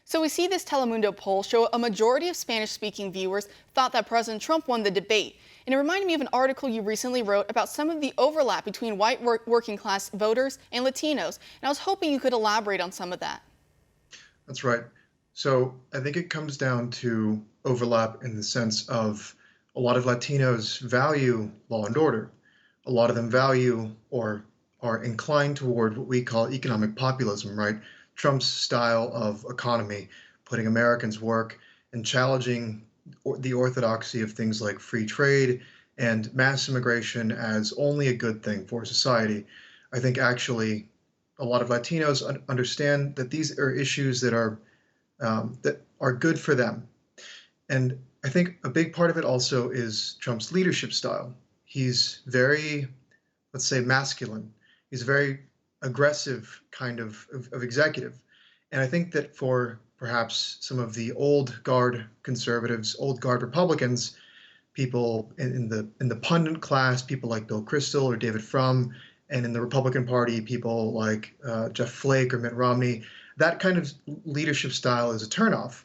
So we see this Telemundo poll show a majority of Spanish-speaking viewers thought that President Trump won the debate. And it reminded me of an article you recently wrote about some of the overlap between white working class voters and Latinos. And I was hoping you could elaborate on some of that. That's right. So I think it comes down to overlap in the sense of a lot of Latinos value law and order. A lot of them value or are inclined toward what we call economic populism, right? Trump's style of economy, putting Americans' work and challenging the orthodoxy of things like free trade and mass immigration as only a good thing for society. I think actually a lot of Latinos understand that these are issues that are good for them. And I think a big part of it also is Trump's leadership style. He's very, let's say, masculine. He's a very aggressive kind of executive. And I think that for perhaps some of the old guard conservatives, old guard Republicans, people in the pundit class, people like Bill Kristol or David Frum, and in the Republican Party, people like Jeff Flake or Mitt Romney, that kind of leadership style is a turnoff.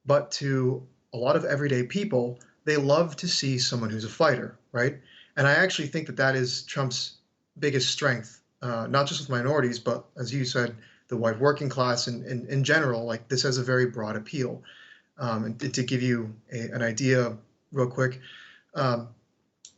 But to a lot of everyday people, they love to see someone who's a fighter, right? And I actually think that that is Trump's biggest strength, not just with minorities, but as you said, the white working class and in general, like this has a very broad appeal. And to give you an idea real quick, um,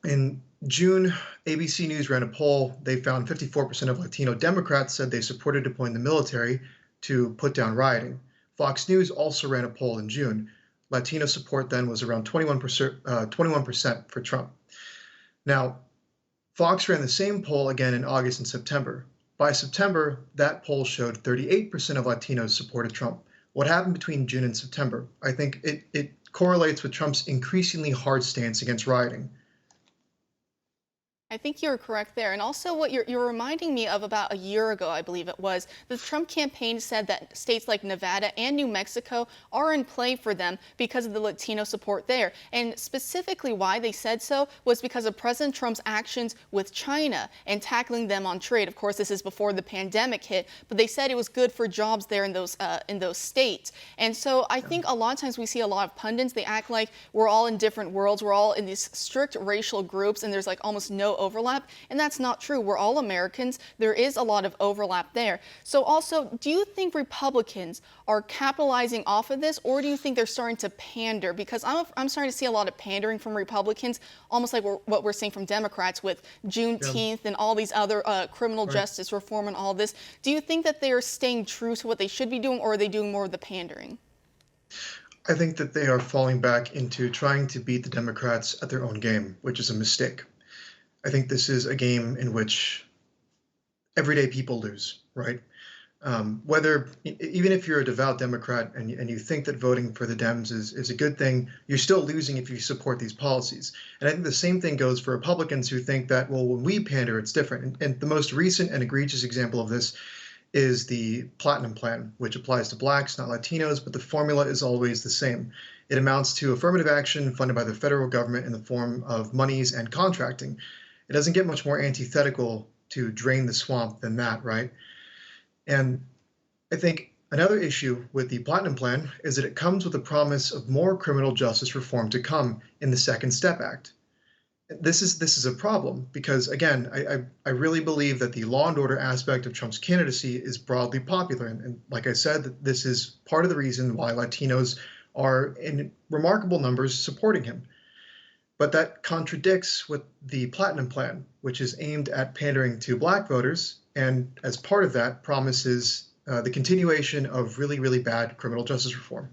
in June, ABC News ran a poll. They found 54% of Latino Democrats said they supported deploying the military to put down rioting. Fox News also ran a poll in June. Latino support then was around 21% for Trump. Now, Fox ran the same poll again in August and September. By September, that poll showed 38% of Latinos supported Trump. What happened between June and September? I think it correlates with Trump's increasingly hard stance against rioting. I think you're correct there. And also what you're reminding me of about a year ago, I believe it was, the Trump campaign said that states like Nevada and New Mexico are in play for them because of the Latino support there. And specifically why they said so was because of President Trump's actions with China and tackling them on trade. Of course, this is before the pandemic hit, but they said it was good for jobs there in those states. And so I think a lot of times we see a lot of pundits, they act like we're all in different worlds, we're all in these strict racial groups, and there's like almost no overlap, and that's not true. We're all Americans. There is a lot of overlap there. So also, do you think Republicans are capitalizing off of this, or do you think they're starting to pander? Because I'm starting to see a lot of pandering from Republicans, almost like what we're seeing from Democrats with Juneteenth and all these other criminal justice reform and all this. Do you think that they are staying true to what they should be doing, or are they doing more of the pandering? I think that they are falling back into trying to beat the Democrats at their own game, which is a mistake. I think this is a game in which everyday people lose, right? Even if you're a devout Democrat and you think that voting for the Dems is a good thing, you're still losing if you support these policies. And I think the same thing goes for Republicans who think that, well, when we pander, it's different. And the most recent and egregious example of this is the Platinum Plan, which applies to blacks, not Latinos, but the formula is always the same. It amounts to affirmative action funded by the federal government in the form of monies and contracting. It doesn't get much more antithetical to drain the swamp than that, right? And I think another issue with the Platinum Plan is that it comes with a promise of more criminal justice reform to come in the Second Step Act. This is a problem because, again, I really believe that the law and order aspect of Trump's candidacy is broadly popular. And like I said, this is part of the reason why Latinos are in remarkable numbers supporting him. But that contradicts with the Platinum Plan, which is aimed at pandering to black voters, and as part of that promises the continuation of really, really bad criminal justice reform.